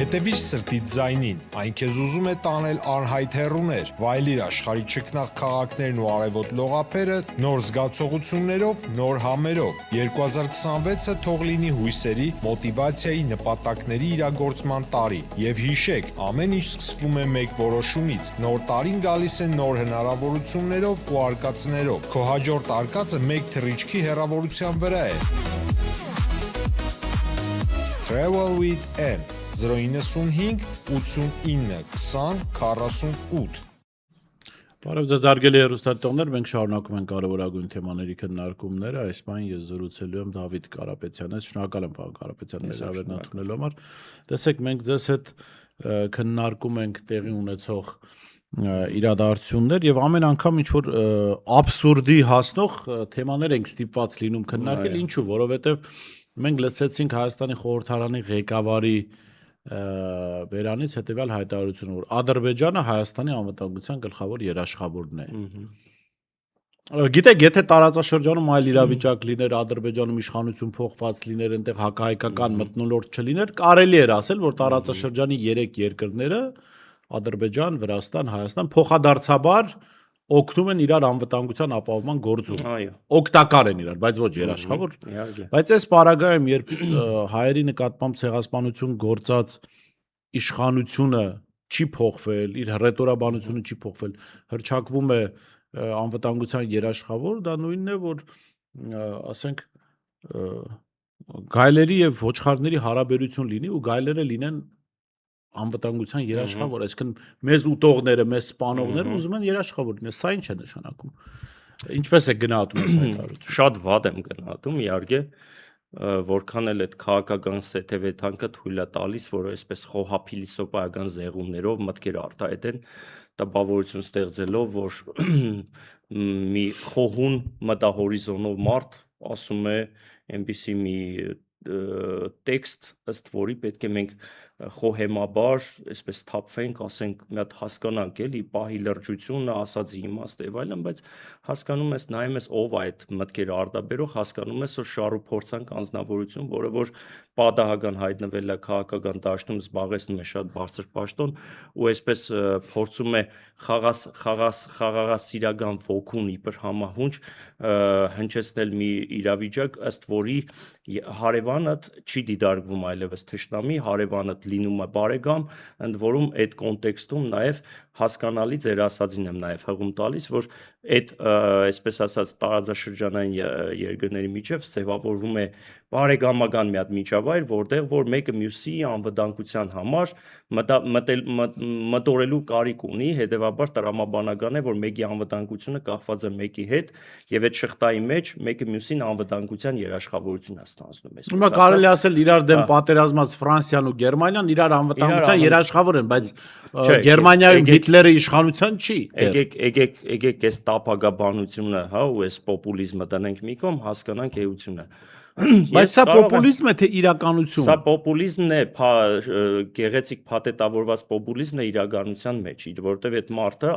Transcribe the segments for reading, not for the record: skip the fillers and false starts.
Հետևիր սրտիդ ձայնին, այն քեզ ուզում է տանել անհայտ հեռուներ, վայելիր աշխարհի չքնաղ քաղաքներն ու արևոտ լողափերը նոր զգացողություններով, նոր համերով։ 2026-ը թող լինի հույսերի, մոտիվացիայի, նպատակների իրագործման տարի։ Եվ հիշեք, ամեն ինչ սկսվում է մեկ որոշումից։ Նոր տարին գալիս է նոր հնարավորություններով ու արկածներով։ Քո հաջորդ արկածը մեկ թռիչքի հեռավորության վրա է։ Travel with M 095 89 20 48 Բարև ձեզ հարգելի հեռուստատիտողներ, մենք շարունակում ենք կարևորագույն թեմաների քննարկումները։ Այս բան ես զրուցելու եմ Դավիթ Կարապետյանի հետ։ Շնորհակալ եմ պարոն Կարապետյան, մեր հավերն ընդունելու համար։ Տեսեք, մենք ձեզ հետ քննարկում ենք տեղի ունեցող իրադարձություններ եւ ամեն անգամ ինչ որ աբսուրդի հասնող թեմաներ ենք ստիպված լինում քննարկել, ինչու, որովհետեւ մենք լսեցինք Հայաստանի խորհրդարանի ղեկավարի բերանից հետևյալ հայտարարությունը, որ Ադրբեջանը Հայաստանի անվտանգության գլխավոր երաշխավորն է։ Գիտեք, եթե տարածաշրջանում այլ իրավիճակ լիներ, Ադրբեջանում իշխանություն փոխված լիներ, այնտեղ հակահայկական մթնոլորտ չլիներ, կարելի էր ասել, որ տարածաշրջանի 3 երկրները Ադրբեջան, Վրաստան, Հայաստան փոխադարձաբար օգնում են իրար անվտանգության ապահովման գործում։ Օգտակար են իրար, բայց ոչ երաշխավոր։ Բայց այս պարագայում, երբ հայերի նկատմամբ ցեղասպանություն գործած իշխանությունը չի փոխվել, իր ռետորաբանությունը չի փոխվել, հրճակվում է անվտանգության երաշխավոր, դա նույնն է, որ ասենք գայլերի եւ ոչխարների հարաբերություն լինի ու գայլերը լինեն անվտանգության երաշխավոր, այսինքն մեզ ուտողները, մեզ սպանողները ուզում են երաշխավոր լինել, սա ինչ է նշանակում։ Ինչպես է գնահատում այս հայտարարությունը։ Շատ վատ եմ գնահատում, իհարկե, որքան էլ այդ քաղաքական սեթևեթանքը թույլ է տալիս, որ այսպես խոհափիլիսոպայական զեղումներով մտքեր արտահայտեն, տպավորություն ստեղծելով, որ մի խոհուն մտահորիզոնով մարդ ասում է այնպիսի մի տեքստ, ըստ որի պետք է մենք խոհեմաբար, այսպես թափվենք, ասենք, մի հատ հասկանանք, էլի, պահի լրջությունը, ասածի իմաստը եւ այլն, բայց հասկանում ես, նայում ես ով է այդ մտքերը արտաբերող, հասկանում ես, որ շարու փորձանք անձնավորություն, որը որ պատահական հայտնվել է քաղաքական դաշտում, զբաղեցնում է շատ բարձր պաշտոն ու այսպես փորձում է խաղաղասիրական ոգուն իբր համահունչ հնչեցնել մի իրավիճակ, ըստ որի հարևանդ չի դիտարկվում այլևս թշնամի, հարևանդ լինում է բարեկամ, ընդ որում այդ կոնտեքստում նաև հասկանալի ձեր ասածին եմ նաև հղում տալիս, որ այդ այսպես ասած տարածաշրջանային երկրների միջև ձևավորվում է բարեկամական մի հատ միջավայր, որտեղ որ մեկը մյուսի անվտանգության համար մտորելու կարիք ունի, հետևաբար տրամաբանական է, որ մեկի անվտանգությունը կախված է մեկի հետ եւ այդ շղթայի մեջ մեկը մյուսին անվտանգության երաշխավորություն է ստանձնում։ Հիմա կարելի ասել իրար դեմ պատերազմած Ֆրանսիան ու Գերմանիան իրար անվտանգության երաշխավոր են, բայց Գերմանիայում Հիտլերը իշխանության չի։ Եկեք այս տապակաբանությունը, հա, ու այս պոպուլիզմը տնենք մի կողմ, հասկանանք էությունը։ Բայց սա պոպուլիզմ է թե իրականություն։ Սա պոպուլիզմն է, գեղեցիկ փաթեթավորված պոպուլիզմն է իրականության մեջ, որովհետև այդ մարդը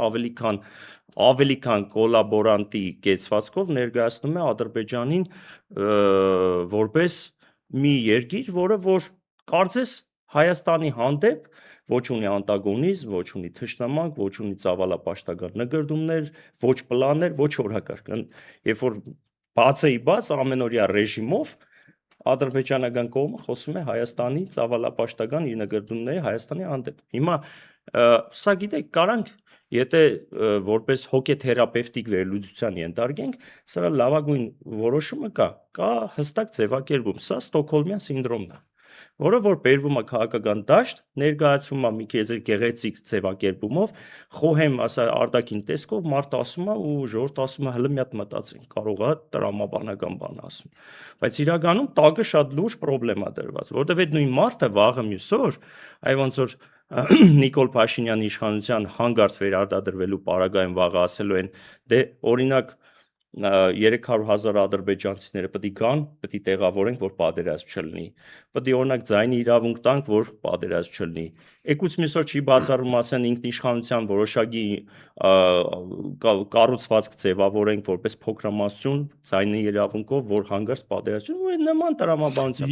ավելի քան կոլաբորանտի կեցվածքով ներկայացնում է Ադրբեջանին որպես մի երկիր, որը որ կարծես Հայաստանի հանդեպ ոչ ունի անտագոնիզմ, ոչ ունի թշնամանք, ոչ ունի ծավալապաշտական նկրդումներ, ոչ պլաններ, ոչ օրակարգ։ Երբ որ բաց ամենօրյա ռեժիմով ադրբեջանական կողմը խոսում է Հայաստանի ծավալապաշտական իր նկրդումների Հայաստանի հանդեպ։ Հիմա սա գիտեք, կարանք եթե որպես հոգեթերապևտիկ վերլուծության ենթարկենք, սրա լավագույն որոշումը կա հստակ ձևակերպում, սա Ստոկհոլմյան սինդրոմն է, որը որ բերվում է քաղաքական դաշտ, ներկայացվում է մի գեղեցիկ ձևակերպումով, խոհեմ ասա արտաքին տեսքով, մարդ ասում է ու ժողովուրդ ասում է հələ մի հատ մտածենք, կարող է տրամաբանական բան ասում։ Բայց իրականում տակը շատ լուրջ խնդրեմ է դրված, որովհետև այդ նույն մարդը վաղը մյուսօր, այ ոնց որ Նիկոլ Փաշինյանի իշխանության հանգարց վերարտադրվելու պարագայում վաղը ասելու են, դե օրինակ 300,000 ադրբեջանցիները պետք է գան, պետք է տեղավորենք, որ պատերազմ չլինի։ Պետք է օրինակ ձայնի իրավունք տանք, որ պատերազմ չլինի։ Եկուց միսօր չի բացառում ասեն ինքնիշխանության որոշակի կառուցվածք ձևավորենք որպես փոքրամասնություն, ձայնի իրավունքով, որ հանգարց պատերազմ չլինի, ու նման տրամաբանությամբ։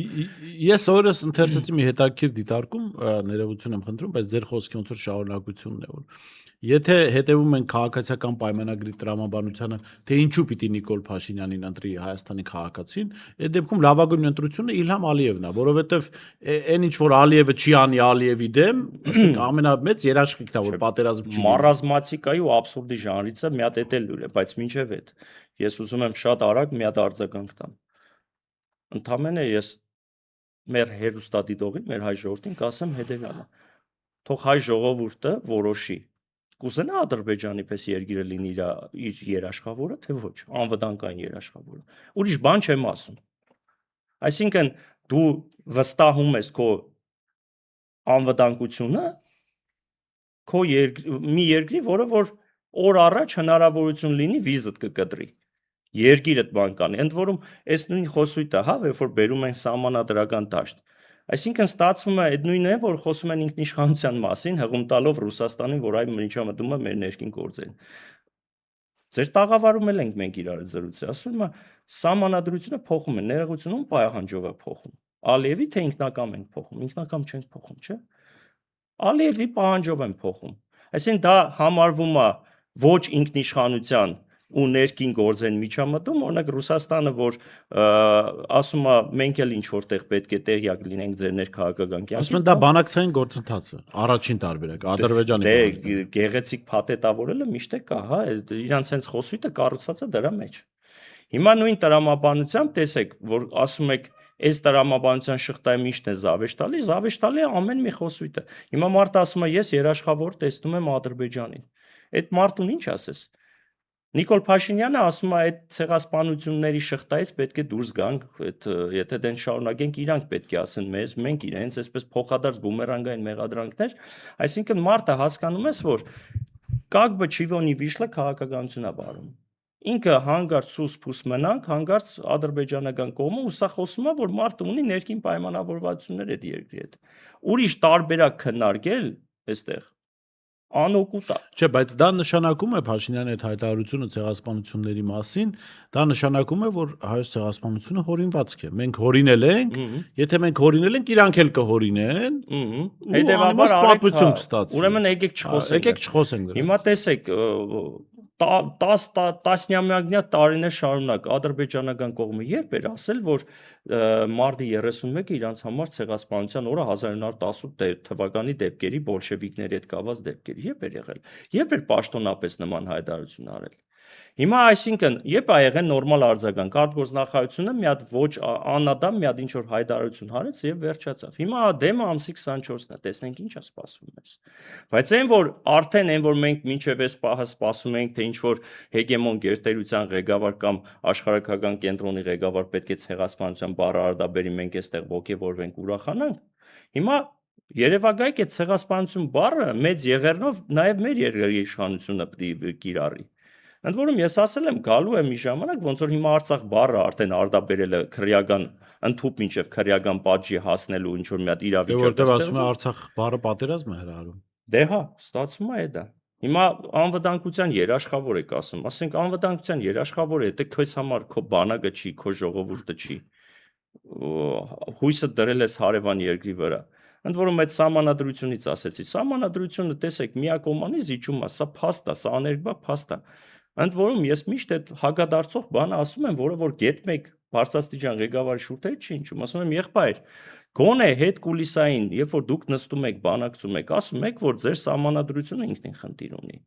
Ես օրս ընթերցեցի մի հետաքրքիր դիտարկում, ներողություն եմ խնդրում, բայց ձեր խոսքի ոնց որ շարունակությունն է, որ եթե հետևում են քաղաքացիական պայմանագրի տրամաբանությանը, թե ինչու պիտի Նիկոլ Փաշինյանին ընտրի Հայաստանի քաղաքացին, այդ դեպքում լավագույն ընտրությունը Իլհամ Ալիևն է, որովհետև այն ինչ որ Ալիևը չի անի Ալիևի դեմ, ասենք ամենամեծ երաշխիքն է, որ պատերազմ չի։ Մարազմատիկայի ու աբսուրդի ժանրիցը մի հատ էլ լուր է, բայց մինչև այդ ես ուզում եմ շատ արագ մի հատ արձագանք տամ։ Ընդամենը ես մեր հերոստատիտողին, մեր հայ ժողովրդին կասեմ հետևյալը. թող հայ ժողովուրդը որոշի կուզենա Ադրբեջանի պես երկիրը լինի իր երաշխավորը, թե ոչ, անվտանգային երաշխավորը։ Ուրիշ բան չեմ ասում։ Այսինքն դու վստահում ես քո անվտանգությունը քո մի երկրի, որը որ օր առաջ հնարավորություն լինի վիզիտ կկտրի։ Երկիրդ բան կանի, ընդ որում այս նույն խոսույթը, հա, երբ որ բերում են սահմանադրական դաշտ։ Այսինքն ստացվում է այդ նույնն է, որ խոսում են ինքնիշխանության մասին, հղում տալով Ռուսաստանին, որ այ միջամտում է մեր ներքին գործերին։ Ձեր տաղավարում էլ ենք մենք իրար զրուցել, ասում եմ, սահմանադրությունը փոխում է, ներողությունում պայախանջով է փոխում։ Ալիևի թե ինքնակամ ենք փոխում, ինքնակամ չենք փոխում, չէ՞։ Ալիևի պահանջով են փոխում։ Այսինքն դա համարվում է ոչ ինքնիշխանության ու ներքին գործեն միջամտում, օրինակ Ռուսաստանը, որ ասում է մենք էլ ինչ որտեղ պետք է տեղյակ լինենք ձեր ներքաղաքական կյանքից։ Ասում են դա բանակցային գործընթաց է, առաջին տարբերակ, Ադրբեջանի դե գեղեցիկ փաթեթավորելը միշտ է կա, հա, իրանց հենց խոսույթը կառուցված է դրա մեջ։ Հիմա նույն տրամաբանությամբ տեսեք, որ ասում եք այս տրամաբանության շղթայի միշտ է զավեշ տալի ամեն մի խոսույթը։ Հիմա մարդը ասում է ես երաշխավոր տեսնում եմ Ադրբեջանին։ Այդ մարդուն ինչ ասես։ Նիկոլ Փաշինյանը ասում է այդ ցեղասպանությունների շղթայից պետք է դուրս գանք, եթե դեն շարունակենք իրանք պետք է ասեն մեզ, մենք իրենց այսպես փոխադարձ բումերանգային մեղադրանքներ, այսինքն մարդը հասկանում ես, որ как бы чего не вышло քաղաքականությունա բարում։ Ինքը հանգարց սուս-փուս մնանք, հանգարց ադրբեջանական կողմը ու սա խոսում է, որ մարդը ունի ներքին պայմանավորվածություններ այդ երկրի հետ։ Ուրիշ տարբերակ քննարկել այստեղ անօգուտ է։ Չէ, բայց դա նշանակում է Փաշինյանի այդ հայտարարությունը ցեղասպանությունների մասին, դա նշանակում է, որ հայոց ցեղասպանությունը հորինվածք է։ Մենք հորինել ենք, եթե մենք հորինել ենք, իրանք էլ կհորինեն։ Հետևաբար պատմություն կստացվի։ Ուրեմն եկեք չխոսենք։ Եկեք չխոսենք դրանից։ Հիմա տեսեք, 10-ամյա տարիներ շարունակ ադրբեջանական կողմը երբ էր ասել, որ մարտի 31-ը իրանց համար ցեղասպանության օրը 1918 թվականի դեպքերի բոլշևիկների հետ կապված դեպքերի երբ էր եղել, երբ էր պաշտոնապես նման հայտարարություն արել։ Հիմա այսինքն երբ ա եղել նորմալ արձագանք, արտգործնախարարությունը մի հատ ոչ անադամ մի հատ ինչ որ հայտարարություն հարեց եւ վերջացավ։ Հիմա դեմը ամսի 24-ն է, տեսնենք ինչ է սպասվում մեզ։ Բայց այն որ արդեն այն որ մենք մինչև այս պահը սպասում ենք, թե ինչ որ հեգեմոն գերտերության ղեկավար կամ աշխարհակական կենտրոնի ղեկավար պետք է ցեղասպանության բառը արդաբերի մենք այստեղ ողջևորվենք, ուրախանանք։ Հիմա երևակայեք այդ ցեղասպանություն բառը մեծ եղերնով նաեւ մեր երկրի իշխանությունը պետք է կիրառի։ Ընդ որում ես ասել եմ գալու է մի ժամանակ, ոնց որ հիմա Արցախ բառը արդեն արդաբերելը քրեական ընդհուպ մինչև քրեական պատժի հասնելու ինչ որ մի հատ իրավիճակ։ Որտեղ ասում է Արցախ բառը պատերազմ է հրահարում։ Դե հա, ստացվում է դա։ Հիմա անվտանգության երաշխավոր եք ասում, ասենք անվտանգության երաշխավորը, եթե քեզ համար քո բանակը չի, քո ժողովուրդը չի, հույսը դրել ես հարևան երկրի վրա։ Ընդ որում այդ սահմանադրությունից ասեցի, սահմանադրությունը տեսեք միակողմանի զիջում է, սա փաստ է, սա աներկբա փաստ է։ Ընդ որում ես միշտ այդ հագադարձող բանը ասում եմ, որը որ գետ մեկ Բարսաստիճան ղեկավարի շուրթերը չի ինչում, ասում եմ եղբայր, գոնե հետ կուլիսային, երբ որ դուք նստում եք, բանակցում եք, ասում եք, որ ձեր սահմանադրությունը ինքնին խնդիր ունի։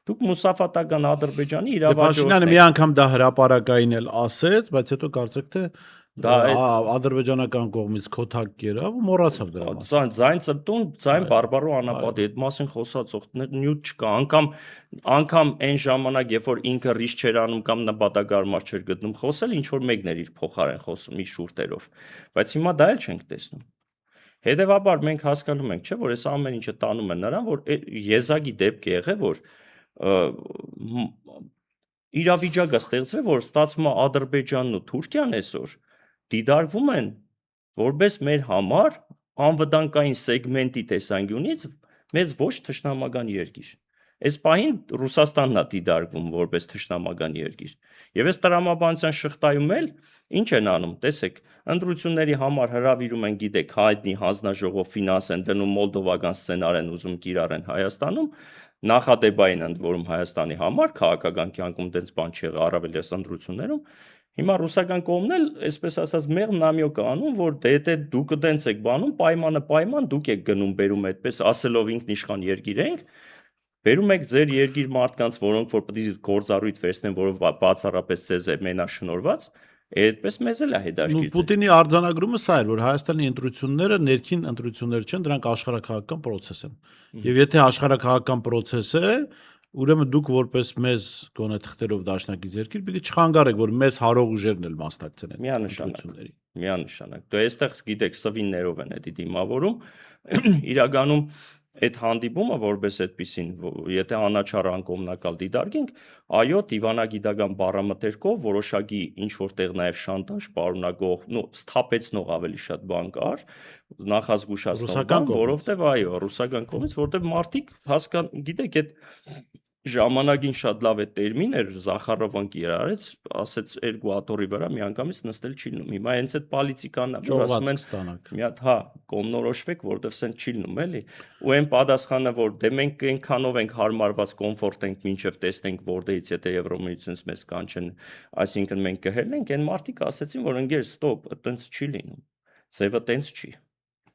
Դուք մուսաֆատական Ադրբեջանի իրավաճորն եք։ Փաշինյանը մի անգամ դա հրապարակային էլ ասեց, բայց հետո կարծեք թե դա ադրբեջանական կողմից քոթակ կերավ ու մոռացավ դրա մասին։ Ձայն ծպտուն, ձայն բարբարո անապատի, այդ մասին խոսածող նյութ չկա, անգամ այն ժամանակ, երբ որ ինքը ռիսկ չէր անում կամ նպատակարար չէր գտնում խոսել, ինչ որ մեկն էր իր փոխարեն խոսում իր շուրթերով։ Բայց հիմա դա էլ չենք տեսնում։ Հետևաբար մենք հասկանում ենք, չէ՞, որ այս ամեն ինչը տանում է նրան, որ եզակի դեպք է եղել, որ իրավիճակը ստեղծվել, որ ստացվում է Ադրբեջանն ու Թուրքիան այսօր դիդարվում են որպես մեր համար անվտանգային սեգմենտի տեսանկյունից մեզ ոչ թշնամական երկիր։ Այս պահին Ռուսաստանն է դիտարկվում որպես թշնամական երկիր։ Եվ այս տրամաբանության շղթայում էլ ինչ են անում, տեսեք, ընտրությունների համար հրավիրում են, գիտեք, հայտնի հանձնաժողով ֆինանս են դնում, մոլդովական սցենար են ուզում կիրառեն Հայաստանում, նախադեպային ընդ որում Հայաստանի համար քաղաքական կյանքում տենց բան չեղա, առավել ես ընտրություններում։ Հիմա ռուսական կողմն էլ, այսպես ասած, մեղմ նամյոկ անում, որ դե դուք դենց եք բանում, պայմանը պայման, դուք եք գնում բերում այդպես, ասելով ինքնիշխան երկիր ենք, բերում եք ձեր երկիր մարդկանց, որոնք որ պետք է գործառույթ վերցնեն, որով բացառապես ձեզ է մենաշնորհված, այդպես մեզ էլ է հետաքրքիր։ Պուտինի արձանագրումը սա էր, որ Հայաստանի ընտրությունները ներքին ընտրություններ չեն, դրանք աշխարհակահաղական process են։ Եվ եթե աշխարհակահաղական process է, ուրեմն դուք որպես մեզ գոնե թղթերով դաշնակից երկիր պիտի չխանգարեք, որ մեզ հարող ուժերն էլ մասնակցեն այդ ընտրություններին։ Միանշանակ։ Դու այստեղ գիտեք սվիններով են դա դիմավորում, իրականում այդ հանդիպումը որպես այդպեսին, եթե անաչառ անկողմնակալ դիտարկենք, այո, դիվանագիտական բառամթերքով որոշակի ինչ որտեղ նաև շանտաժ պարունակող, սթափեցնող ավելի շատ բան կար, նախազգուշացնող բան, որովհետև այո, ռուսական կողմից, որովհետև մարդիկ գիտեք, այդ ժամանակին շատ լավ է տերմին էր, Զախարովան կիրառեց, ասեց երկու աթոռի վրա միանգամից նստել չի լինում։ Հիմա հենց այդ պոլիտիկանն է, որ ասում են մի հատ, կողմնորոշվեք, որովհետև սեն չի լինում, էլի։ Ու այն պատասխանը, որ դե մենք այնքանով ենք հարմարված կոմֆորտ ենք, մինչև տեսնենք որտեղից եթե Եվրոմիությունից մեզ կանչեն, այսինքն մենք կհելնենք, այն մարդիկ ասեցին, որ ընկեր, ստոպ, այտենց չի լինում։ Ձևը տենց չի։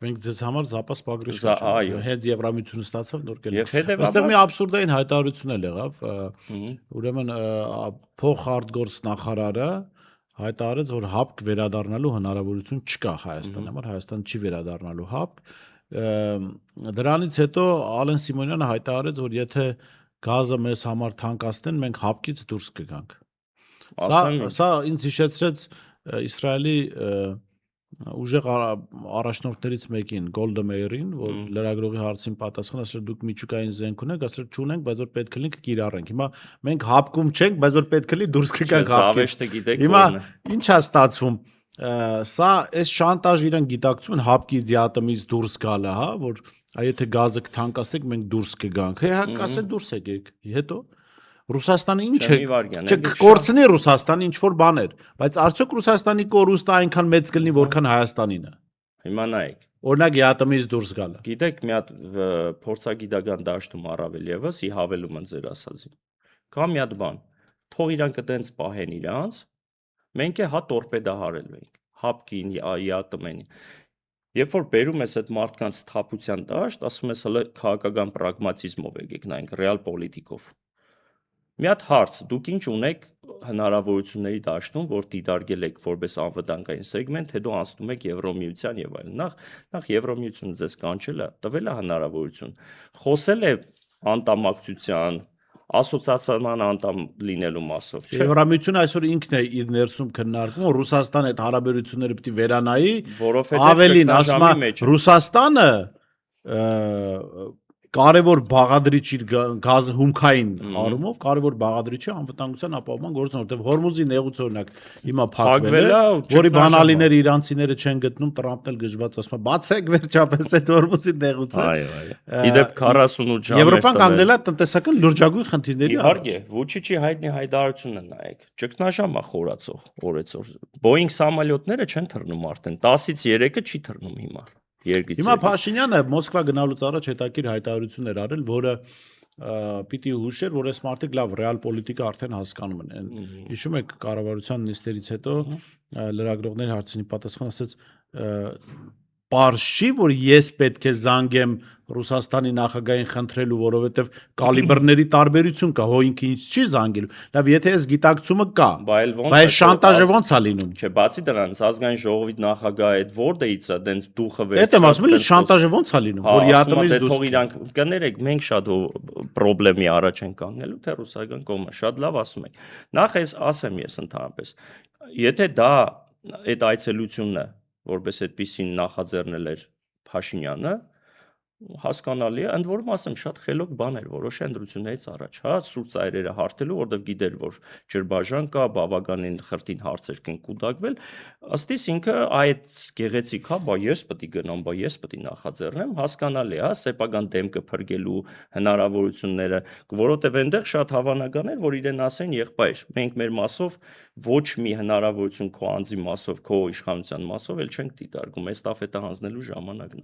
Մենք ձեզ համար զապաս պագրեշն այո, հենց Եվրամիությունը ստացավ նոր կել։ Եվ հետևաբար այստեղ մի աբսուրդային հայտարարություն էլ եղավ, ուրեմն փոխարտգործ նախարարը հայտարարեց, որ ՀԱՊԿ վերադառնալու հնարավորություն չկա Հայաստանի համար, Հայաստան չի վերադառնալու ՀԱՊԿ։ Դրանից հետո Ալեն Սիմոնյանը հայտարարեց, որ եթե գազը մեզ համար թանկացնեն, մենք ՀԱՊԿ-ից դուրս կգանք։ Սա ինձ հիշեցրեց Իսրայելի ուժեղ առաջնորդներից մեկին Գոլդա Մեյերին, որ լրագրողի հարցին պատասխան ասել դուք միջուկային զենք ունեք, ասել չունենք, բայց որ պետք է լինի կիրառենք։ Հիմա մենք ՀԱՊԿ-ում չենք, բայց որ պետք է լինի դուրս կգանք ՀԱՊԿ-ից։ Հիմա ի՞նչ է ստացվում։ Սա այս շանտաժը իրեն գիտակցում են ՀԱՊԿ-ից ԵԱՏՄ-ից դուրս գալը, հա, որ եթե գազը կթանկացնենք, մենք դուրս կգանք։ Հա, ասել դուրս եկեք։ Հետո Ռուսաստանը ինչ է, չկորցնի Ռուսաստանը ինչ որ բաներ, բայց արդյոք Ռուսաստանի կորուստը այնքան մեծ կլինի, որքան Հայաստանին է։ Հիմա նայեք։ Օրինակ ԵԱՏՄ-ից դուրս գալը։ Գիտեք, մի հատ փորձագիտական դաշտում առավել եւս ի հավելում են ձեր ասածին։ Կա մի հատ բան։ Թող իրանք այդպես պահեն իրանց, մենք է հա տորպեդահարել ենք, ՀԱՊԿ-ին, ԵԱՏՄ-ին։ Երբ որ բերում ես այդ մարդկանց թափության դաշտ, ասում ես հələ քաղաքական պրագմատիզմով եկեք նայենք, ռեալ պոլիտիկով։ Մի հատ հարց, դուք ինչ ունեք հնարավորությունների դաշտում, որ դիտարկել եք որպես անվտանգային սեգմենտ, հետո անցնում եք Եվրոմիության եւ այլն։ Նախ Եվրոմիությունը ձեզ կանչել է, տվել է հնարավորություն։ Խոսել է անդամակցության, ասոցիացիան անդամ լինելու մասով, չէ՞։ Եվրոմիությունը այսօր ինքն է իր ներսում քննարկում, որ Ռուսաստան այդ հարաբերությունները պետք է վերանայի, որովհետեւ ավելին ասում է Ռուսաստանը կարևոր բաղադրիչ իր գազը հումքային առումով կարևոր բաղադրիչ է անվտանգության ապահովման գործում, որտեղ Հորմուզի նեղուց օրինակ հիմա փակվել է, որի բանալիները իրանցիները չեն գտնում, Տրամպն էլ գժված ասում է, բացեք վերջապես այդ Հորմուզի նեղուցը։ Այո։ Իդեպ 48 ժամ Եվրոպան կանգնել է տնտեսական լրջագույն խնդիրների Իհարկե, Վուչիչի հայտնի հայտարարությունը նայեք, ճգնաժամ է խորացող օրեցօր։ Boeing սամոլյոտները չեն թռնում արդեն, 10-ից 3-ը չի թռնում հիմա։ Հիմա Փաշինյանը Մոսկվա գնալուց առաջ հետաքրքիր հայտարարություն էր արել, որը պիտի հուշեր, որ այս մարդիկ լավ ռեալ պոլիտիկա արդեն հասկանում են։ Հիշում եք կառավարության նիստերից հետո լրագրողների հարցին պատասխան ասեց պարզ չի, որ ես պետք է զանգեմ Ռուսաստանի նախագահին խնդրելու, որովհետև կալիբրների տարբերություն կա, հո ինքը ինձ չի զանգելու։ Լավ, եթե այս գիտակցումը կա, բայց շանտաժը ոնց է լինում։ Չէ, բացի դրանից ազգային ժողովի նախագահը այդ որտեղից է, դենց դուխը վերցրած։ Այդ եմ ասում, շանտաժը ոնց է լինում, որ ԵԱՏՄ-ից դուրս։ Թող իրանք կներեք, մենք շատ պրոբլեմի առաջ են կանգնելու, թե ռուսական կողմը շատ լավ ասում եք։ Նախ ես ասեմ ես ընդհանրապես, եթե դա այդ այցելությունը որպես այդպեսին նախաձեռնել էր Փաշինյանը, հասկանալի է, ընդ որում ասեմ, շատ խելոք բան էր որոշ ընտրություններից առաջ, հա, սուր ծայրերը հարթելու, որովհետև գիտեր, որ ջրբաժան կա, բավականին խրտին հարցեր կեն կուտակվել, ըստ իս ինքը այդ գեղեցիկ, հա, բա ես պետք է գնամ, բա ես պետք է նախաձեռնեմ, հասկանալի է, հա, սեփական դեմքը փրկելու հնարավորությունները, որովհետև այնտեղ շատ հավանական էր, որ իրեն ասեն եղբայր, մենք մեր մասով ոչ մի հնարավորություն քո անձի մասով, քո իշխանության մասով էլ չենք դիտարկում, այս տաֆետը հանձնելու ժամանակն է։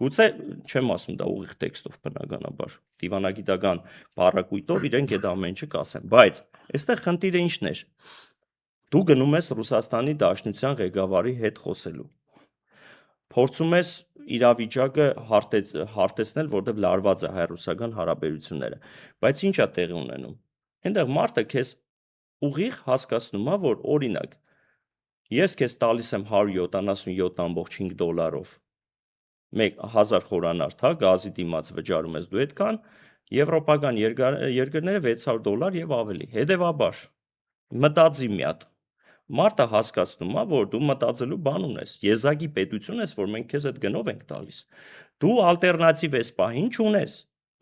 Գուցե չեմ ասում դա ուղիղ տեքստով բնականաբար, դիվանագիտական բառակույտով իրենք այդ ամեն ինչը կասեն, բայց այստեղ խնդիրը ինչն էր։ Դու գնում ես Ռուսաստանի Դաշնության ղեկավարի հետ խոսելու։ Փորձում ես իրավիճակը հարթեցնել, որտեղ լարված է հայ-ռուսական հարաբերությունները, բայց ի՞նչ է տեղի ունենում։ Այնտեղ մարդը քեզ ուղիղ հասկացնում է, որ օրինակ ես քեզ տալիս եմ $177.5 1000 խորանարդ, հա, գազի դիմաց վճարում ես դու այդքան, եվրոպական երկրները $600 եւ ավելի։ Հետևաբար մտածի մի հատ։ Մարդը հասկացնում է, որ դու մտածելու բան ունես, եզակի պետություն ես, որ մենք քեզ այդ գնով ենք տալիս։ Դու ալտերնատիվ ես պահին չունես։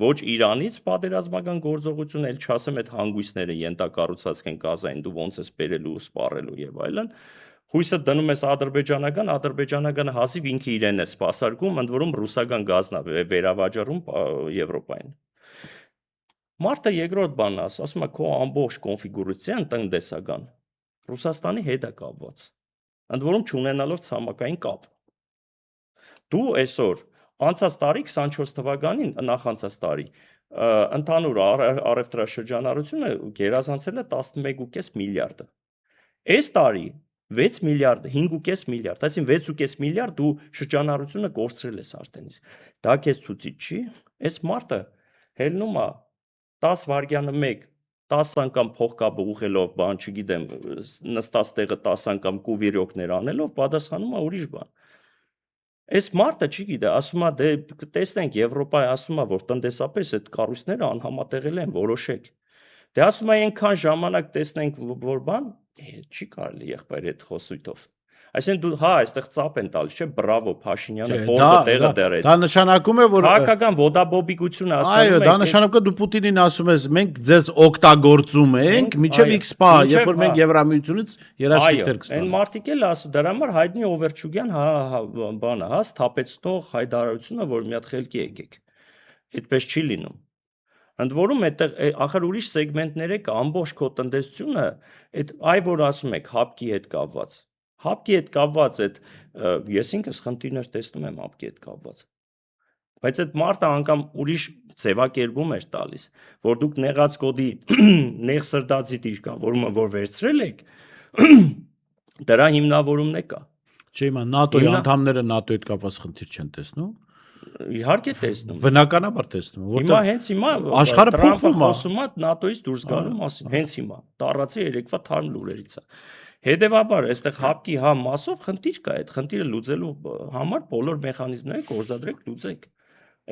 Ոչ Իրանից պատերազմական գործողություն, էլ չասեմ այդ հանգույցները ենթակառուցվածք են Գազային, դու ոնց ես բերելու, սպառելու եւ այլն։ Հույսը դնում ես ադրբեջանական հազիվ ինքը իրեն է սպասարկում, ընդ որում ռուսական գազն է վերավաճառում Եվրոպային։ Մարտը երկրորդ բանն ասում է քո ամբողջ կոնֆիգուրացիան տնտեսական Ռուսաստանի հետ է կապված։ Ընդ որում չունենալով ցամաքային կապ։ Դու այսօր անցած տարի 24 թվականին նախանցած տարի ընդհանուր առևտրաշրջանառությունը գերազանցել է 11.5 միլիարդը։ Այս տարի 6 միլիարդ, 5.5 միլիարդ, այսինքն 6.5 միլիարդ դու շրջանառությունը կորցրել ես արդեն իսկ։ Դա քեզ ցույց չի, այս մարտը հելնում է 10 վայրկյանը 1 10 անգամ փողկապը ուղղելով, բան չգիտեմ, նստած տեղը 10 անգամ կուվիրյոկներ անելով, պատասխանում է ուրիշ բան։ Այս մարտը չգիտե, ասում է դե տեսնենք Եվրոպայի ասում է, որ տնտեսապես այդ կառույցները անհամատեղել են, որոշեք։ Դե ասում է այնքան ժամանակ տեսնենք, որ բան չի կարելի եղբայր այդ խոսույթով։ Այսինքն դու հա, այստեղ ծապ են տալիս, չէ՞, բրավո Փաշինյանը, փողը տեղը դրեց։ Դա նշանակում է, որ քաղաքական ոտաբոբիկությունը ասում է։ Այո, դա նշանակում է դու Պուտինին ասում ես, մենք ձեզ օգտագործում ենք, միջև X պահ, երբ որ մենք Եվրամիությունից երաշխիքներ կստանանք։ Այն մարդիկ էլ ասում, դրա համար հայտնի Օվերչուգյան բանը, հա, սթափեցնող հայտարարությունը, որ մի հատ խելքի եկեք։ Այդպես չի լինում։ Ընդ որում այդտեղ ախր ուրիշ սեգմենտներ կա, ամբողջ քո տնտեսությունը, այդ այ որ ասում եք հապկի հետ կապված։ Հապկի հետ կապված այդ ես ինքս խնդիրներ տեսնում եմ հապկի հետ կապված։ Բայց այդ մարտը անգամ ուրիշ ձևակերպում էր տալիս, որ դուք նեղած կոդի նեղ սրտացի դիրքավորումը որ վերցրել եք, դրա հիմնավորումն է կա։ Չէ, հիմա ՆԱՏՕ-ի անդամները ՆԱՏՕ-ի հետ կապված խնդիր չեն տեսնում։ Իհարկե տեսնում։ Բնականաբար տեսնում, որտեղ հենց հիմա աշխարհը փոխվում է, խոսում է ՆԱՏՕ-ից դուրս գալու մասին, հենց հիմա, տառացի երեկվա թարմ լուրերից է։ Հետևաբար, այստեղ հապկի հա մասով խնդիր կա, այդ խնդիրը լուծելու համար բոլոր մեխանիզմները գործադրեք, լուծեք։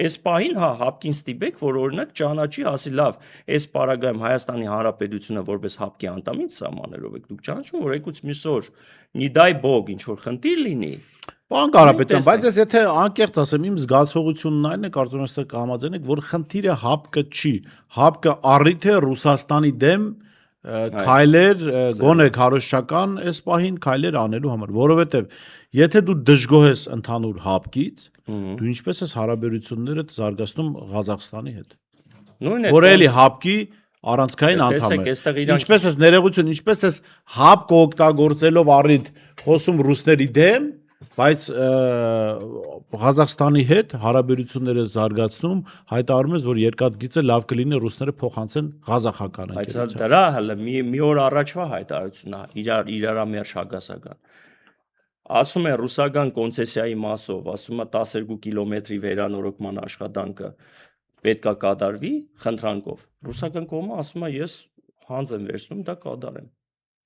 Այս պահին հա հապկին ստիպեք, որ օրինակ ճանաչի, ասի լավ, այս պարագայում Հայաստանի Հանրապետությունը որպես հապկի անդամ ինչ սահմաններով եք դուք ճանաչում, որ եկուց միսօր նիդայ բոգ ինչ որ խնդիր լինի։ Պարոն Կարապետյան, բայց ես եթե անկեղծ ասեմ, իմ զգացողությունն այն է, կարծում եմ այստեղ կհամաձայնեք, որ խնդիրը հապկը չի, հապկը առիթ է Ռուսաստանի դեմ քայլեր, գոնե քարոզչական այս պահին քայլեր անելու համար, որովհետև եթե դու դժգոհ ես ընդհանուր հապկից, դու ինչպես ես հարաբերությունները զարգացնում Ղազախստանի հետ։ Որ էլի հապկի առանցքային անդամ է։ Ինչպես ես ներողություն, ինչպես ես հապկ օգտագործելով առիթ խոսում ռուսների դեմ, բայց Ղազախստանի հետ հարաբերությունները զարգացնում, հայտարարում ես, որ երկաթգիծը լավ կլինի ռուսները փոխանցեն ղազախական ընկերության։ Բայց դրա հələ մի օր առաջվա հայտարարությունն է, իրարամերժ հագասական։ Ասում է ռուսական կոնցեսիայի մասով, ասում է 12 կիլոմետրի վերանորոգման աշխատանքը պետքա կատարվի խնդրանքով։ Ռուսական կողմը ասում է ես հանձ եմ վերցնում դա կատարեմ։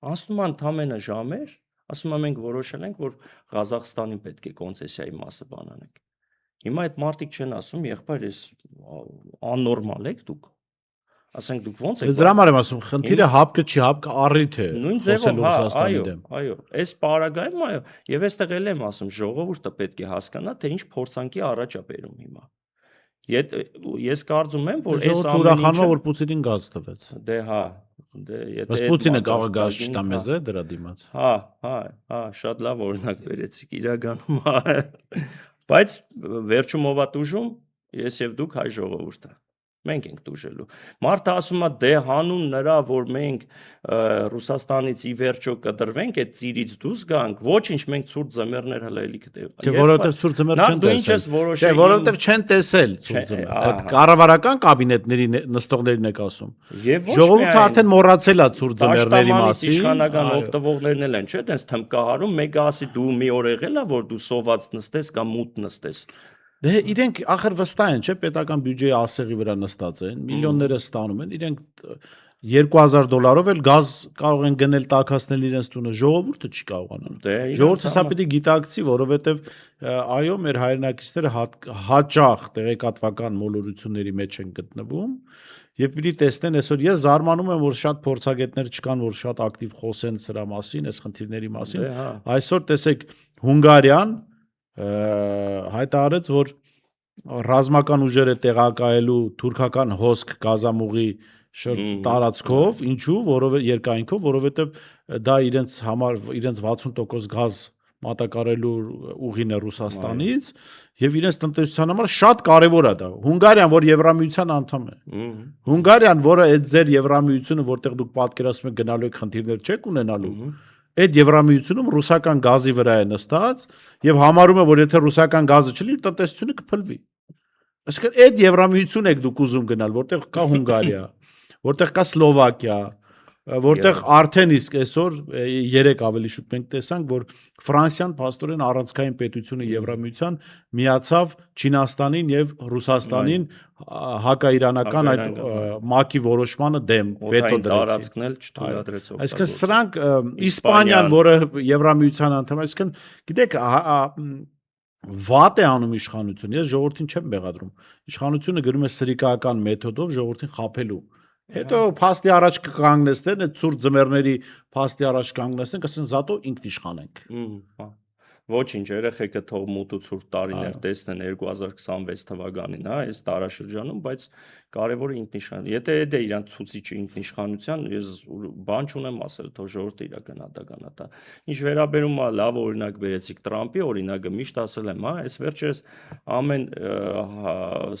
Ասում են ընդամենը ժամեր, ասում եմ մենք որոշել ենք, որ Ղազախստանին պետք է կոնցեսիայի մասը բանանենք։ Հիմա այդ մարդիկ չեն ասում, եղբայր, ես աննորմալ եք դուք։ Ասենք դուք ո՞նց եք։ Դրա համար եմ ասում, խնդիրը հապկը չի, հապկը առիթ է։ Նույն ձևով, այո, այս պարագայում, այո, եւ այստեղ էլ եմ ասում, ժողովուրդը պետք է հասկանա, թե ինչ փորձանքի առաջ է բերում հիմա։ Ես կարծում եմ, որ այս Ժողովուրդը ուրախանում է, որ Պուտինին գազ տվեց։ դե հա, եթե Բայց Պուտինը կարող է գազ չտա մեզ է դրա դիմաց։ հա, շատ լավ օրինակ վերեցիք իրականում, հա։ Բայց վերջում ով է տուժում, ես եւ դուք հայ ժողովուրդը։ Մենք ենք տուժելու։ Մարդը ասում է դե հանուն նրա, որ մենք Ռուսաստանից ի վերջո կդրվենք, այդ ծիրից դուրս գանք, ոչինչ մենք ցուրտ ձմեռներ հլելիք Թե որովհետև ցուրտ ձմեռ չեն տեսել։ Չէ, որովհետև չեն տեսել ցուրտ ձմեռ։ Այդ կառավարական կաբինետների նստողներն եք ասում։ Ժողովուրդը արդեն մոռացել է ցուրտ ձմեռների մասին։ Իշխանական օգտվողներն էլ են, չէ՞, տենց թմկահարում, մեկը ասի դու մի օր եղել է, որ դու սոված նստես կամ մութ նստես։ Դե իրենք ախր վստահ են, չէ՞, պետական բյուջեի ասեղի վրա նստած են, միլիոնները ստանում են, իրենք $2000 էլ գազ կարող են գնել տաքացնել իրենց տունը, ժողովուրդը չի կարողանում։ Ժողովուրդը սա պիտի գիտակցի, որովհետև այո, մեր հայրենակիցները հաճախ տեղեկատվական մոլորությունների մեջ են գտնվում եւ պիտի տեսնեն այսօր ես զարմանում եմ, որ շատ փորձագետներ չկան, որ շատ ակտիվ խոսեն սրա մասին, այս խնդիրների մասին։ Այսօր տեսեք Հունգարիան հայտարարեց, որ ռազմական ուժերը տեղակայելու թուրքական հոսք գազամուղի տարածքով, ինչու, երկայնքով, որովհետև դա իրենց համար իրենց 60% գազ մատակարարելու ուղին է Ռուսաստանից եւ իրենց տնտեսության համար շատ կարեւոր է դա։ Հունգարիան, որ Եվրամիության անդամ է։ Հունգարիան, որը այդ ձեր Եվրամիությունը, որտեղ դուք պատկերացնում եք գնալու եք խնդիրներ չեք ունենալու, այդ Եվրամիությունում ռուսական գազի վրա է նստած եւ համարում է, որ եթե ռուսական գազը չլինի, տնտեսությունը կփլվի։ Այսինքն այդ Եվրամիություն եք դուք ուզում գնալ, որտեղ կա Հունգարիա, որտեղ կա Սլովակիա, որտեղ արդեն իսկ այսօր երեք ավելի շուտ մենք տեսանք, որ Ֆրանսիան փաստորեն առանցքային պետությունը Եվրամիության միացավ Չինաստանին եւ Ռուսաստանին հակաիրանական այդ ՄԱԿ-ի որոշմանը դեմ վետո դրեց։ Այսինքն սրանք Իսպանիան, որը Եվրամիության անդամ է, այսինքն գիտեք վատ է անում իշխանությունը, ես ժողովրդին չեմ մեղադրում։ Իշխանությունը գնում է սրիկայական մեթոդով ժողովրդին խաբելու։ Հետո փաստի առաջ կկանգնեցնեն, այդ ցուրտ ձմեռների փաստի առաջ կանգնեցնեն, կասեն զատո ինքնիշխան ենք։ Ոչինչ, երեխեքը թող մութ ու ցուրտ տարիներ տեսնեն 2026 թվականին, հա, այս տարաշրջանում, բայց կարևորը ինքնիշխան։ Եթե դա իրանց ցուցիչը ինքնիշխանության, ես բան չունեմ ասել, թող ժողովուրդը իր գնահատականա տա։ Ինչ վերաբերում է լավ օրինակ բերեցիք Տրամպի օրինակը, միշտ ասել եմ, հա, այս վերջերս ամեն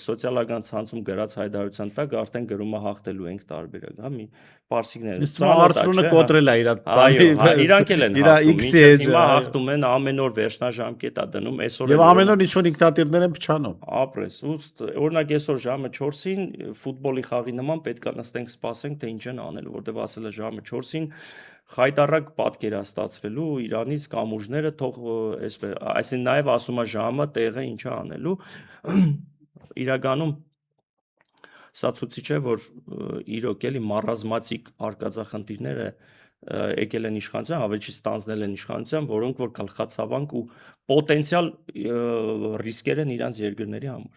սոցիալական ցանցում գրած հայտարարության տակ արդեն գրում է հաղթելու ենք տարբերակ, հա, մի պարսիկներ։ Արծրունը կոտրել է իր։ Այո, իրանք էլ են հաղթում։ Հիմա հաղթում են ամեն օր վերջնաժամկետ է դնում, այսօր եւ ամեն օր ինչ-որ ինքնատիրներ են փչանում։ Ապրես, օրինակ այսօր ժամը 4-ին ֆուտբոլի խաղի նման պետք է նստենք սպասենք, թե ինչ են անելու, որտեղ ասել է ժամը 4-ին խայտարակ պատկեր է ստացվելու Իրանից կամուրջները թող այսինքն նաև ասում է ժամը, տեղը ինչ է անելու։ Իրականում սա ցույց է, որ իրոք էլի մարազմատիկ արկածախնդիրները եկել են իշխանության, ավելի ստանձնել են իշխանության, որոնք որ գլխացավանք ու պոտենցիալ ռիսկեր են իրանց երկրների համար։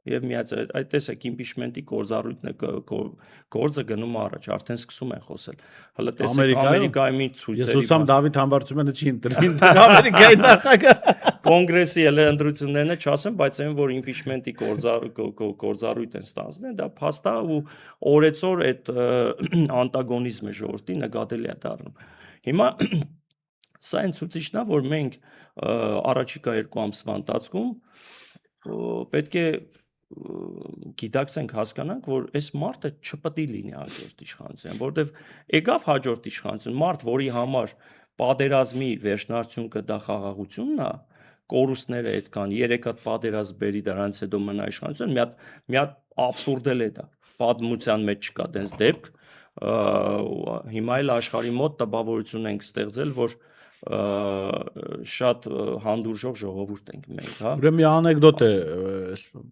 Եվ այդ տեսեք impeachment-ի գործառույթն է գործը գնում առաջ, արդեն սկսում են խոսել։ Հələ տեսեք Ամերիկայի մի ցույցերի։ Ես ուսամ Դավիթ Համբարձումյանը չի ընտրվի Ամերիկայի նախագահ։ Կոնգրեսի էլ ընտրություններն է չասեմ, բայց այն որ impeachment-ի գործառույթ են ստանձնել, դա փաստ է ու օրեցօր այդ անտագոնիզմը ժողովրդի նկատելի է դառնում։ Հիմա սա այն ցույցիչն է, որ մենք առաջիկա 2 ամսվա ընթացքում պետք է գիտակցենք, հասկանանք, որ այս մարդը չպետք է լինի հաջորդ իշխանության, որովհետև եկավ հաջորդ իշխանություն, մարդ, որի համար պատերազմի վերջնարդյունքը դա խաղաղությունն է, կորուստները այդքան 3 հատ պատերազմ բերի դրանից հետո մնա իշխանություն, մի հատ աբսուրդ է դա, պատմության մեջ չկա դենց դեպք, հիմա էլ աշխարհի մոտ տպավորություն ենք ստեղծել, որ շատ հանդուրժող ժողովուրդ ենք մենք, հա։ Ուրեմն մի անեկդոտ է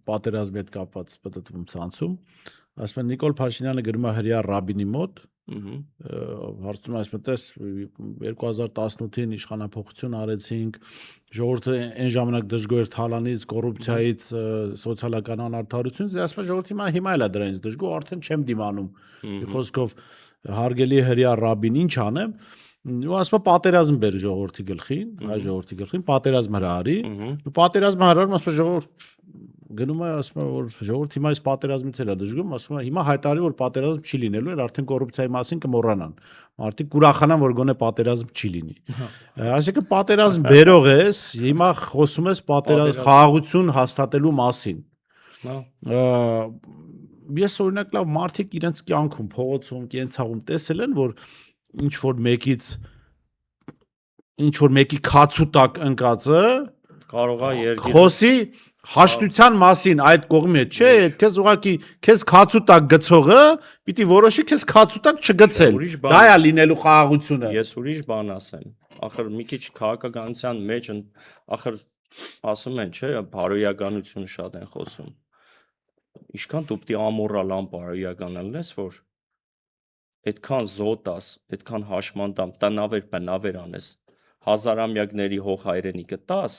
պատերազմի հետ կապված ՊՏՏ-ում ցանցում, ասում են Նիկոլ Փաշինյանը գրում է հրյա ռաբինի մոտ, հարցնում է այսպես 2018-ին իշխանափոխություն արեցինք, ժողովուրդը այն ժամանակ դժգոհ էր թալանից, կոռուպցիայից, սոցիալական անարդարությունից, ասում է ժողովուրդը հիմա էլ է դրանից դժգոհ, արդեն չեմ դիմանում։ Մի խոսքով հարգելի հրյա ռաբին ինչ անեմ, ու ասում է պատերազմ բեր ժողովրդի գլխին, հայ ժողովրդի գլխին, պատերազմ հրահարի, ու պատերազմը հրահարում ասում է ժողովուրդ գնում է ասում է որ ժողովուրդ հիմա այս պատերազմից էլ է դժգում, ասում է հիմա հայտարարի որ պատերազմ չի լինելու, արդեն կոռուպցիայի մասին կմոռանան։ Մարդիկ կուրախանան որ գոնե պատերազմ չի լինի։ Այսինքն պատերազմ բերող ես, հիմա խոսում ես պատերազմ խաղաղություն հաստատելու մասին։ Ես օրինակ լավ մարդիկ իրենց կյանքում փողոցում, կենցաղում տեսել են որ ինչ որ մեկի քացու տակ ընկածը կարող է երկիր խոսի հաշտության մասին այդ կողմի հետ, չէ, քեզ ուղղակի քեզ քացու տակ գցողը պիտի որոշի քեզ քացու տակ չգցել։ Դա է լինելու խաղաղությունը։ Ես ուրիշ բան ասեմ։ Ախր մի քիչ քաղաքականության մեջ ախր ասում են, չէ, բարոյականություն շատ են խոսում։ Ինչքան դու պիտի ամորալ անբարոյական լինես, որ այդքան զոտաս, այդքան հաշմանդամ, տնավեր անես, հազարամյակների հող հայրենիքը տաս,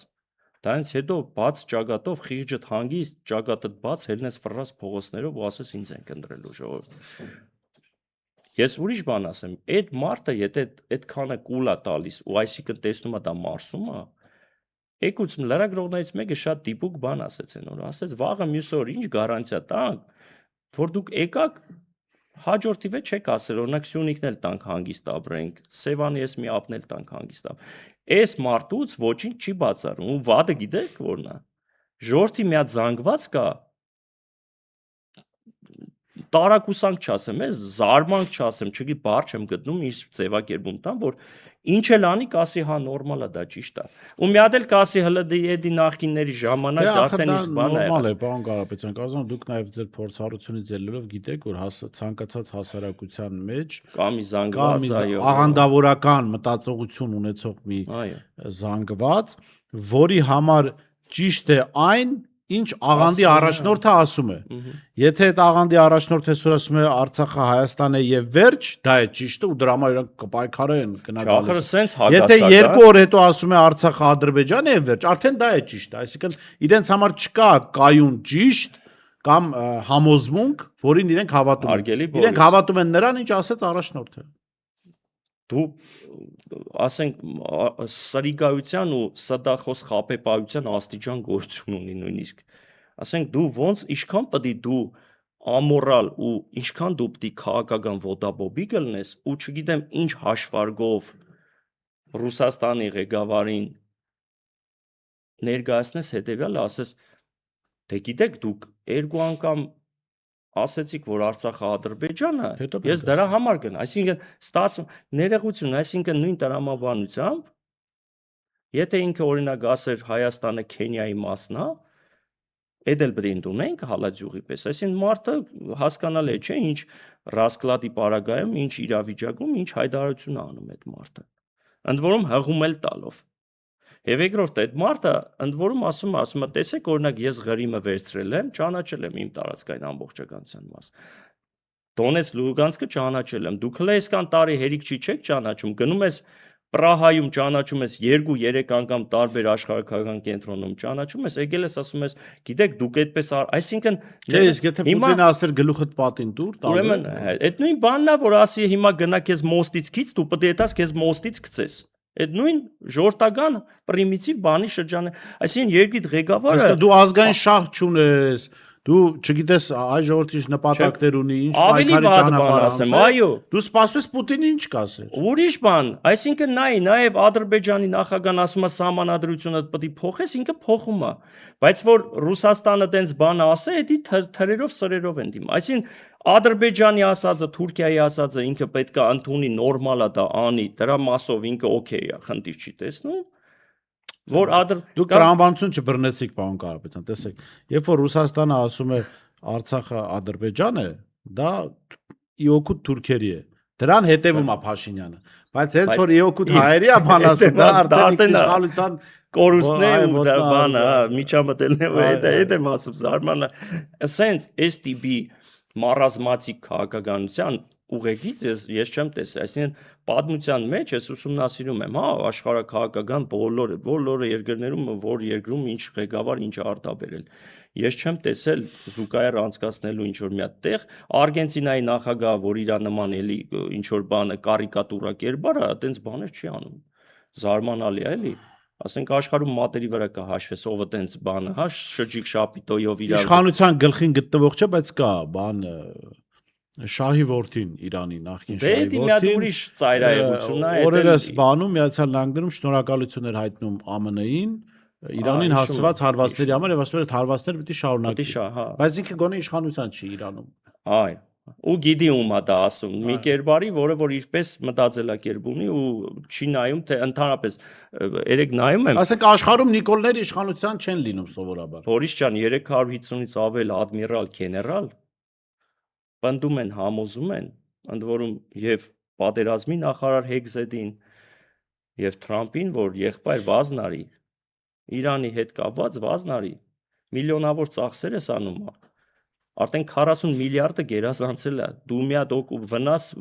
դրանից հետո բաց ճակատով խիղճդ հանգիստ ճակատդ բաց հելնես ֆռաս փողոցներով ու ասես ինձ են կնդրելու ժողովուրդ։ Ես ուրիշ բան ասեմ, այդ մարդը եթե այդքանը կուլ է տալիս ու այսինքն տեսնում է դա մարսում է, եկուց լրագրողներից մեկը շատ դիպուկ բան ասեց այն օրը, ասեց վաղը մյուս օր ինչ գարանտիա տանք, որ դուք եկաք հաջորդի վեճ չեք ասել, օրինակ Սյունիքն էլ տանք հանգիստ ապրենք, Սևանի ես մի ապն էլ տանք հանգիստ ապրենք։ Այս մարդուց ոչինչ չի բացառում, ու վադը գիտեք որն է։ Ժողովրդի մի հատ զանգված կա, տարակուսանք չասեմ, զարմանք չասեմ, չգիտի բառ չեմ գտնում, ինչ ձևակերպում տամ, որ ինչ էլ անի, կասի հա նորմալ է, դա ճիշտ է։ Ու մի հատ էլ կասի հələ դի նախինների ժամանակ արդեն իսկ բան է։ Նորմալ է, պարոն Կարապետյան, կարծում դուք նաև ձեր փորձառությունից ելնելով գիտեք, որ ցանկացած հասարակության մեջ կա մի զանգված, այո, աղանդավորական մտածողություն ունեցող մի զանգված, որի համար ճիշտ է այն, ինչ աղանդի առաջնորդը ասում է։ Եթե այդ աղանդի առաջնորդը ասում է Արցախը Հայաստան է եւ վերջ, դա է ճիշտը ու դրա համար իրանք կպայքարեն գնալու։ Եթե 2 օր հետո ասում է Արցախը Ադրբեջան է եւ վերջ, արդեն դա է ճիշտը, այսինքն իրենց համար չկա կայուն ճիշտ կամ համոզմունք, որին իրենք հավատում են։ Իրենք հավատում են նրան, ինչ ասեց առաջնորդը։ Դու ասենք սրիկայության ու սդախոս խապեպայության աստիճան գործություն ունի նույնիսկ ասենք դու ոնց ինչքան պետք է դու ամորալ ու ինչքան դու պետք է քաղաքական ոտաբոբի կլնես ու չգիտեմ ինչ հաշվարկով Ռուսաստանի ղեկավարին ներկայացնես հետևյալը ասես դե գիտեք դուք երկու անգամ ասեցիք, որ Արցախը Ադրբեջան է, ես դրա համար գն, այսինքն ստացվում ներողություն, այսինքն նույն տրամաբանությամբ, եթե ինքը օրինակ ասեր Հայաստանը Քենիայի մասն է, այդ էլ պետք է ընդունենք հալաջուղի պես, այսինքն մարդը հասկանալի է, չէ, ինչ ռասկլադի պարագայում, ինչ իրավիճակում, ինչ հայտարարություն անում այդ մարդը, ընդ որում հղում էլ տալով։ Եվ երկրորդ այդ մարդը ընդ որում ասում է, տեսեք, օրինակ ես Ղրիմը վերցրել եմ, ճանաչել եմ իմ տարածքային ամբողջականության մաս։ Դոնեցկ, Լուգանսկը ճանաչել եմ։ Դուք հենց այսքան տարի հերիք չեք ճանաչում, գնում ես Պրահայում ճանաչում ես 2-3 անգամ տարբեր աշխարհական կենտրոնում ճանաչում ես, եկել ես ասում ես, գիտեք, դուք այդպես, այսինքն չէ, իսկ եթե Պուտինը ասեր գլուխդ պատին դուր, տալու։ Ուրեմն, այդ նույն բանն է, որ ասի հիմա գնա քեզ մոստից քիչ, դու պետք է դաս քեզ մոստից գցես։ Այդ նույն ժողովրդական պրիմիտիվ բանի շրջանը, այսինքն երկրի ղեկավարը Այսինքն դու ազգային շահ չունես, դու չգիտես այ ժողովրդի նպատակներ ունի, ինչ պայքարի ճանապարհ ասեմ, այո, դու սպասես Պուտինի ինչ կասեր։ Ուրիշ բան, այսինքն նաև Ադրբեջանի նախագահան ասում է սահմանադրությունը պետք է փոխես, ինքը փոխում է, բայց որ Ռուսաստանը տենց բան ասե, դա թրերով սրերով են դիմ, այսինքն Ադրբեջանի ասածը, Թուրքիայի ասածը ինքը պետք է ընդունի, նորմալ է դա անի, դրա մասով ինքը օքեյ է, խնդիր չի տեսնում, որ դուք տրամաբանություն չբռնեցիք, պարոն Կարապետյան, տեսեք, երբ որ Ռուսաստանը ասում է Արցախը Ադրբեջան է, դա իօքուտ թուրքերի է, դրան հետևում է Փաշինյանը, բայց հենց որ իօքուտ հայերի է բան ասում, դա արդեն իշխանության կորուստն է ու դա բանը, միջամտելն է, այդ եմ ասում, զարմանա, ասենց այս տիպի մարազմատիկ քաղաքականության ուղեկից ես չեմ տեսել, այսինքն պատմության մեջ ես ուսումնասիրում եմ, հա, աշխարհաքաղաքական բոլոր երկրներում, որ երկրում ինչ ղեկավար ինչ արտաբերել։ Ես չեմ տեսել զուգահեռ անցկացնելու ինչ որ մի հատ տեղ, Արգենտինայի նախագահը, որ իր նման էլի ինչ որ բանը կարիկատուրա կերպար է, այտենց բաներ չի անում։ Զարմանալի է, էլի։ ասենք աշխարհում մատերի վրա կա հաշվես, ովը տենց բանը, հա, շրջիկ շապիտոյով իրար։ Իշխանության գլխին գտնվող չէ, բայց կա բան Շահի որդին Իրանի նախկին Դե Շահի դի մի հատ որդին ուրիշ ծայրահեղությունն է, օրերս բանում Միացյալ Նահանգներում շնորհակալություններ հայտնում ԱՄՆ-ին Իրանին հասցված հարվածների համար եւ ասում էր այդ հարվածները պիտի շարունակի։ հա։ Բայց ինքը գոնե իշխանության չի Իրանում։ Այ ու գիտի ում է դա ասում մի կերպարի, որը որ իրպես մտածելակերպ ունի ու չի նայում թե ընդհանրապես երեք նայում եմ Ասենք աշխարհում Նիկոլները իշխանության չեն լինում սովորաբար։ Բորիս ջան 350-ից ավել ադմիրալ, գեներալ պնդում են, համոզում են, ընդ որում եւ պատերազմի նախարար Հեգզեդին եւ Թրամփին, որ եղբայր Վազնարի Իրանի հետ կապված Վազնարի միլիոնավոր ծախսեր է անում Արդեն 40 միլիարդը գերազանցել է, դու մի հատ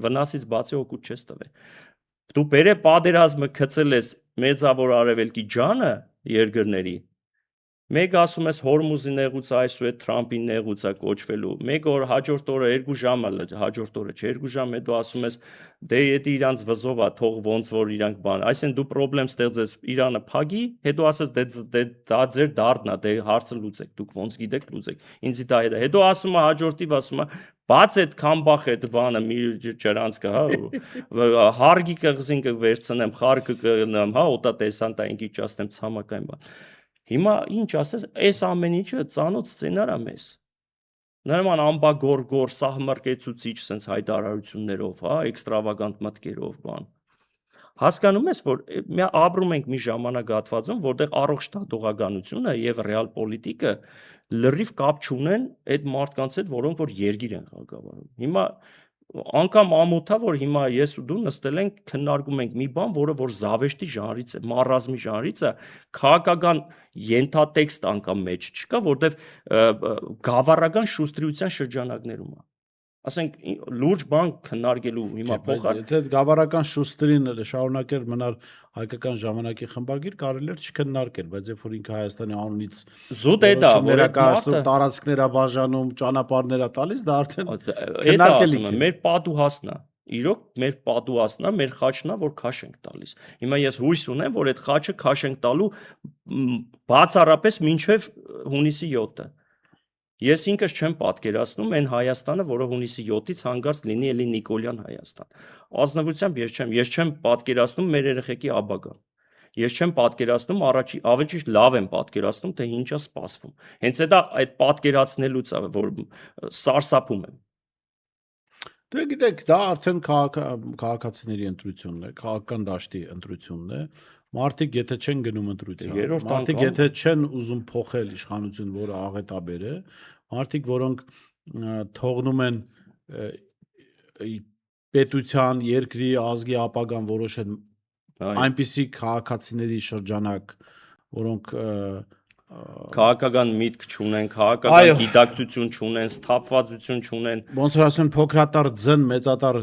վնասից բացի օգուտ չես տվել։ Դու բերե պատերազմը գցել ես մեծավոր արևելքի ջանը երկրների։ Մեկ ասում ես Հորմուզի նեղուցը այսու է Թրամփի նեղուցը կոչվելու։ Մեկ օր հաջորդ օրը 2 ժամ է, հաջորդ օրը չէ 2 ժամ հետո ասում ես դե եթե իրանց վզով է, թող ոնց որ իրանք բան։ Այսինքն դու խնդրեմ ստեղծես Իրանը փագի, հետո ասես դե դա ձեր դարդն է, դե հարցը լուծեք, դուք ոնց գիտեք լուծեք։ Ինձի դա է։ Հետո ասում է հաջորդիվ ասում է բաց այդ քամբախ այդ բանը մի ջրանցքը, հա, հարգի կղզին կվերցնեմ, խարկը կնամ, հա, օտա տեսանտային քիչ ասեմ ցամաքային բան։ Հիմա ինչ ասես, այս ամեն ինչը ծանոթ սցենար է մեզ։ Նորմալ ամբագորգոր, սահմռկեցուցիչ sense հայտարարություններով, հա, էքստրավագանտ մտքերով բան։ Հասկանում ես, որ մի ապրում ենք մի ժամանակահատվածում, որտեղ առողջ դատողականությունը եւ ռեալ պոլիտիկը լրիվ կապ չունեն այդ մարդկանց հետ, որոնք որ երգիր են ղեկավարում։ Հիմա անգամ ամոթա, որ հիմա ես ու դու նստել ենք քննարկում ենք մի բան, որը որ զավեշտի ժանրից է, մարազմի ժանրից է, քաղաքական ենթատեքստ անգամ մեջ չկա, որտեվ գավառական շուստրիության շրջանակներում է։ Ասենք լուրջ բան քննարկելու հիմա փոխար Եթե գավառական շուստրին շարունակեր մնալ հայկական ժամանակի խմբագիր, կարելի էր չքննարկել, բայց երբ որ ինքը Հայաստանի անունից զուտ է դա, որ տարածքներ բաժանում, ճանապարհներ տալիս, դա արդեն քննարկելի է։ Մեր պատուհասն է։ Իրոք մեր պատուհասն է, մեր խաչն է, որ քաշ ենք տալիս։ Հիմա ես հույս ունեմ, որ այդ խաչը քաշ ենք տալու բացառապես մինչև հունիսի 7-ը։ Ես ինքս չեմ պատկերացնում այն Հայաստանը, որը հունիսի 7-ից հանգարց լինի էլի Նիկոլյան Հայաստան։ Ազնվությամբ ես չեմ պատկերացնում մեր երեխեքի ապագան։ Ես չեմ պատկերացնում ավելի ճիշտ լավ եմ պատկերացնում, թե ինչ է սպասվում։ Հենց այդ պատկերացնելուց է, որ սարսափում եմ։ Դե գիտեք, դա արդեն քաղաքացիների ընտրությունն է, քաղաքական դաշտի ընտրությունն է։ Մարդիկ եթե չեն գնում ընտրության, մարդիկ եթե չեն ուզում փոխել իշխանություն, որը աղետաբեր է, մարդիկ, որոնք թողնում են պետության, երկրի, ազգի ապագան որոշեն այնպիսի քաղաքացիների շրջանակ, որոնք քաղաքական միտք չունեն, քաղաքական գիտակցություն չունեն, սթափվածություն չունեն։ Ոնց որ ասում են փոքրատար ձն, մեծատար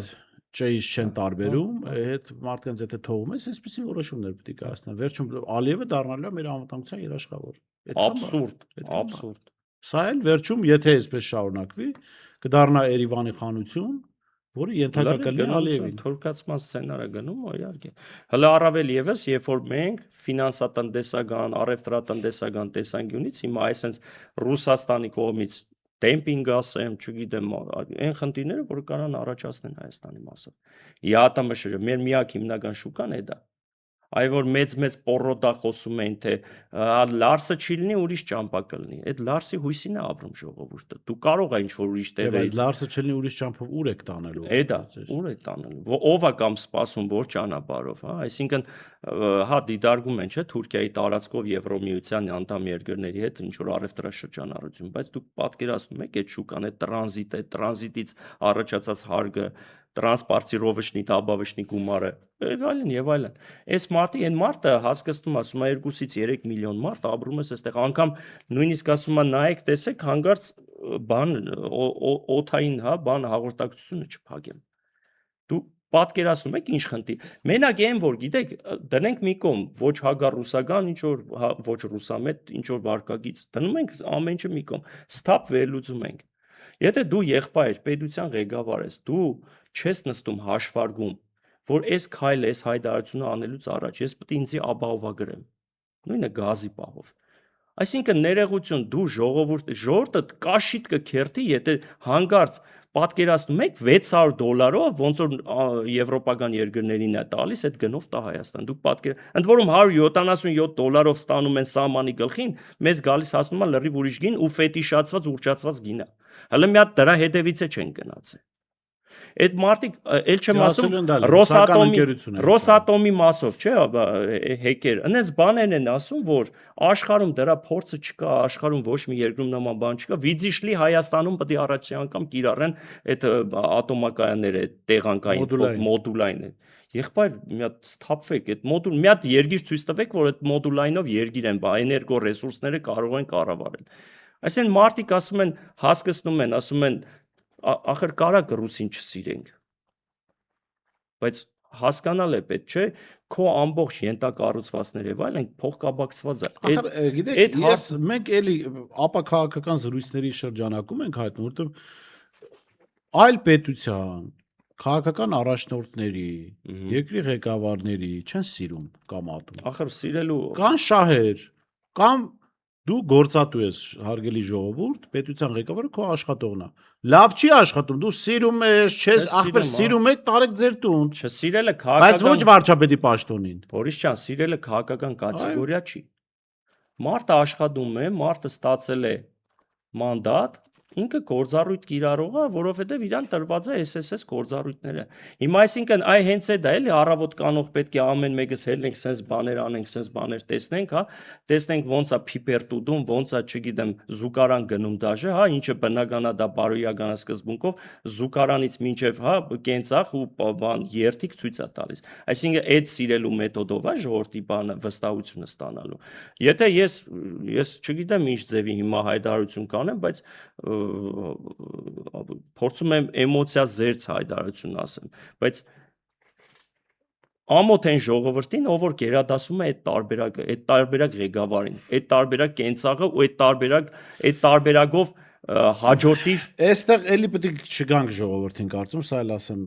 ճեից չեն տարբերում, այդ մարդկանց եթե թողում ես, այսպեսի որոշումներ պետք է կայացնեն։ Վերջում Ալիևը դառնալու է մեր անվտանգության երաշխավոր։ Աբսուրդ։ Սա էլ վերջում, եթե այսպես շարունակվի, կդառնա Երևանի խանություն, որը ենթակա կլինի Ալիևին։ Թուրքացման սցենարը գնում է, իհարկե։ Հələ առավել եւս, երբ որ մենք ֆինանսատնտեսական, առևտրատնտեսական տեսանկյունից հիմա այսպես Ռուսաստանի կողմից դեմպինգ ասեմ, չգիտեմ, այն խնդիրները, որ կարան առաջացնեն Հայաստանի մասով։ ԵԱՏՄՇ-ը մեր միակ հիմնական շուկան է դա։ Այ որ մեծ պորոտա խոսում են, թե Լարսը չի լինի, ուրիշ ճամփա կլինի։ Այդ Լարսի հույսին է ապրում ժողովուրդը։ Դու կարող ես ինչ-որ ուրիշ տեղից։ Լարսը չլինի, ուրիշ ճամփով ուր եք տանելու։ Էդա, ուր է տանելու։ Ով է կամ սպասում որ ճանապարհով, հա, այսինքն հա դիտարկում են, չէ, Թուրքիայի տարածքով Եվրոմիության անդամ երկրների հետ ինչ որ առևտրաշրջանառություն, բայց դուք պատկերացնում եք այդ շուկան, այդ տրանզիտից առաջացած հարգը, տրանսպորտիրովочный, добавочный գումարը, եւ այլն։ Այս այն մարդը հասկացնում ասում է 2-ից 3 միլիոն մարդ ապրում է այստեղ, անգամ նույնիսկ ասում է նայեք, տեսեք, հանգարց բան օթային, հա, բան հաղորդակցությունը չփակեմ։ Դու պատկերացնում եք ինչ խնդիր։ Մենակ այն որ գիտեք, դնենք մի կողմ, ոչ հագառուսական, ինչ որ ոչ ռուսամետ, ինչ որ վարկագից, դնում ենք ամեն ինչը մի կողմ, ստապ վերլուծում ենք։ Եթե դու եղբայր պետության ղեկավար ես, դու չես նստում հաշվարկում, որ այս քայլը, այս հայտարարությունը անելուց առաջ ես պետք է ինձի ապահովագրեմ։ նույնը գազի պահով։ Այսինքն ներողություն դու ժողովուրդը կաշիտ կքերթի, եթե հանգարց պատկերացնում եք $600 ոնց որ եվրոպական երկրներին է տալիս, այդ գնով տա Հայաստան։ Դուք ընդ որում $177 ստանում են սահմանի գլխին, մեզ գալիս հասնում է լրիվ ուրիշ գին ու ֆետիշացված ուռճացված գին է։ Հələ մի հատ դրա հետևից է չեն գնացել։ Այդ մարտիկ էլ չեմ ասում Ռոսատոմի մասով, չէ, հեկեր։ Այնպես բաներն են ասում, որ աշխարհում դրա փորձը չկա, աշխարհում ոչ մի երկրում նման բան չկա։ Վիձիշլի Հայաստանում պետք է առաջի անգամ կիրառեն այդ ատոմակայանները, տեղանքային մոդուլային։ Եղբայր, մի հատ սթափվեք, այդ մոդուլ, մի հատ երգիր ցույց տվեք, որ այդ մոդուլայնով երգիր են, էներգո ռեսուրսները կարող են կառավարել։ Այսինքն մարդիկ ասում են, հասկացնում են, ասում են ախր կարա ռուսին չսիրենք, բայց հասկանալ է պետք, չէ, քո ամբողջ ենթակառուցվածքները եւ այլն փոխկապակցված է։ Ախր գիտեք, մենք էլի ապաքաղաքական զրույցների շրջանակում ենք հայտնում, որովհետեւ այլ պետության քաղաքական առաջնորդների, երկրի ղեկավարների չեն սիրում կամ ատում։ Ախր սիրելու կան շահեր, կամ դու գործատու ես, հարգելի ժողովուրդ, պետության ղեկավարը քո աշխատողն է։ Լավ չի աշխատում, դու սիրում ես, չես, ախպեր սիրում եք, տարեք ձեր տուն։ Չսիրելը Բայց ոչ վարչապետի պաշտոնին։ Բորիս ջան, սիրելը քաղաքական կատեգորիա չի։ Մարդը աշխատում է, մարդը ստացել է մանդատ, ինքը գործառույթ կիրառող է, որովհետև իրան տրված է SSS գործառույթները։ Հիմա այսինքն այ հենց է դա էլի առավոտ կանող պետք է ամեն մեկս հելնենք, sense բաներ անենք, sense բաներ տեսնենք, հա, տեսնենք ոնց է փիպեր տուդում, ոնց է, չգիտեմ, զուգարան գնում դաժե, հա, ինչը բնական է դա բարոյական սկզբունքով զուգարանից մինչև, հա, կենցաղ ու բան երթիկ ցույց է տալիս։ Այսինքն այդ սիրելու մեթոդով է ժողովրդի բանը վստահությունը ստանալու։ Եթե ես չգիտեմ ինչ ձևի հիմա հայտարարություն կանեմ, բայց փորձում եմ էմոցիա զերծ հայտարարություն ասեմ, բայց ամոթ են ժողովրդին, ով որ գերադասում է այդ տարբերակը, այդ տարբերակ ղեկավարին, այդ տարբերակ կենցաղը ու այդ տարբերակով հաջորդիվ Այստեղ էլի պետք է չգանք ժողովրդին կարծում, սա էլ ասեմ,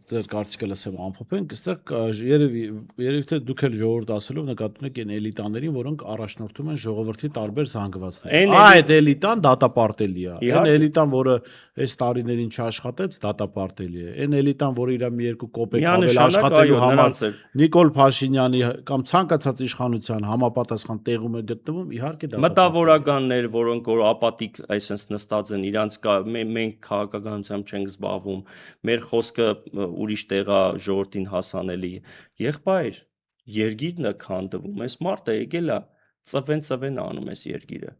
ձեր կարծիքը լսեմ ամփոփենք, այստեղ երևի թե դուք էլ ժողովուրդ ասելով նկատում եք այն էլիտաներին, որոնք առաջնորդում են ժողովրդի տարբեր զանգվածներ։ Այդ էլիտան դատապարտելի է։ Այն էլիտան, որը այս տարիներին չաշխատեց, դատապարտելի է։ Այն էլիտան, որը իր մի երկու կոպեկ ավել աշխատելու համար Նիկոլ Փաշինյանի կամ ցանկացած իշխանության համապատասխան տեղում է գտնվում, իհարկե դա մտավորականներ, որոնք որ ապատիկ այսպես նստած են, իրանց մենք քաղաքականությամբ չենք զբաղվում, մեր խոսքը ուրիշ տեղ է ժողովրդին հասանելի։ Եղբայր, երգիրն է քանդվում, այս մարդը եկել է ծվեն անում այս երգիրը։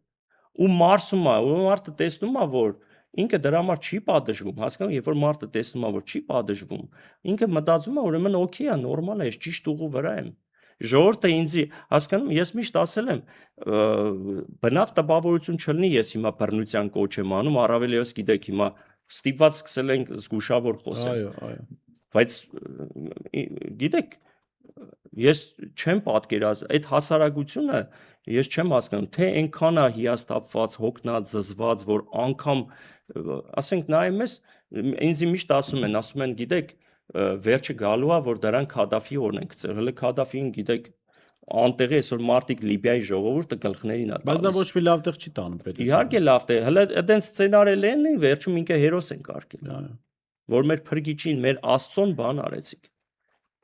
Ու մարսում է, ու մարդը տեսնում է, որ ինքը դրա համար չի պատժվում, հասկանում, երբ որ մարդը տեսնում է, որ չի պատժվում, ինքը մտածում է, ուրեմն օքեյ է, նորմալ է, ես ճիշտ ուղու վրա եմ։ Ժողովուրդը ինձի, հասկանում, ես միշտ ասել եմ, բնավ տպավորություն չլինի, ես հիմա բռնության կոչ եմ անում, առավել ևս գիտեք, հիմա ստիպված սկսել ենք զգուշավոր խոսել։ Այո։ Բայց գիտեք, ես չեմ պատկերացնում, այդ հասարակությունը ես չեմ հասկանում, թե այնքան է հիասթափված, հոգնած, զզված, որ անգամ ասենք նայում ես, ինձ միշտ ասում են, գիտեք, վերջը գալու է, որ դրան Քադաֆի օրն են գցել։ Հələ Քադաֆին, գիտեք, անտեղի այսօր մարդիկ Լիբիայի ժողովուրդը գլխներին է տալիս։ Բայց դա ոչ մի լավ տեղ չի տանում պետք։ Իհարկե լավ տեղ, հələ այդենց սցենարել են, վերջում ինքը հերոս են կարգել։ Որ մեր փրկիչին, մեր Աստծոն բան արեցիք։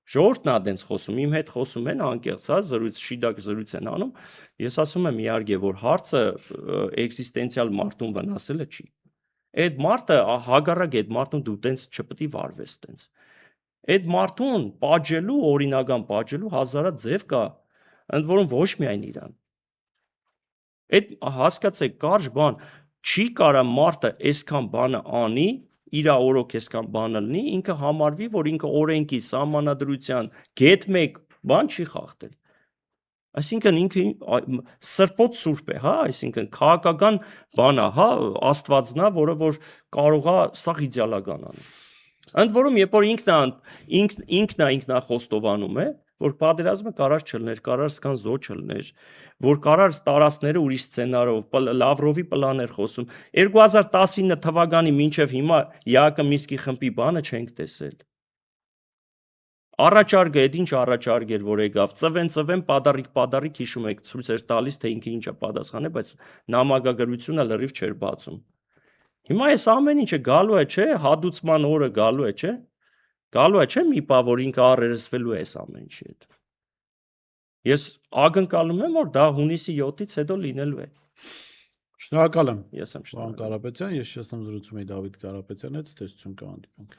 Ժողովուրդն է այդպես խոսում, իմ հետ խոսում են անկեղծ, հա, շիդակ զրույց են անում։ Ես ասում եմ իհարկե, որ հարցը էքզիստենցիալ մարդուն վնասելը չի։ Այդ մարդը հագարակ այդ մարդուն դու տենց չպետք է վարվես տենց։ Այդ մարդուն պատժելու, օրինական պատժելու հազարատ ձև կա, ընդ որում ոչ միայն իրան։ Այդ հասկացեք, կարճ բան, չի կարա մարդը այսքան բանը անի, իր օրոք այսքան բանը լինի, ինքը համարվի, որ ինքը օրենքի, սահմանադրության, գետ մեկ բան չի խախտել։ Այսինքն ինքը սրբոց սուրբ է, հա, այսինքն քաղաքական բան է, հա, Աստվածն է, որը որ կարող է սա իդեալական անել։ Ընդ որում, երբ որ ինքնախոստովանում է, որ պատերազմը կարար չլներ, կարար սկանզո չլներ, որ կարար տարածքները ուրիշ սցենարով, Լավրովի պլաներ խոսում։ 2019 թվականի մինչև հիմա ԵԱԿ Մինսկի խմբի բանը չենք տեսել։ Առաջարկը այդ ինչ առաջարկ էր, որ եկավ, ծվեն, պադարիկ հիշում եք, ցույց էր տալիս, թե ինքը ինչա պատասխանել, բայց նամակագրությունը լրիվ չէր բացում։ Հիմա այս ամեն ինչը գալու է, չէ, հադուցման օրը գալու է, չէ։ Գալու է, չէ, մի բա, որ ինքը առերեսվելու է այս ամեն ինչի հետ։ Ես ակնկալում եմ, որ դա հունիսի 7-ից հետո լինելու է։ Շնորհակալ եմ։ Ես եմ Պարոն շնորհակալ։ Կարապետյան, ես շնորհակալ եմ զրուցում եի Դավիթ Կարապետյանի հետ, տեսություն կհանդիպենք։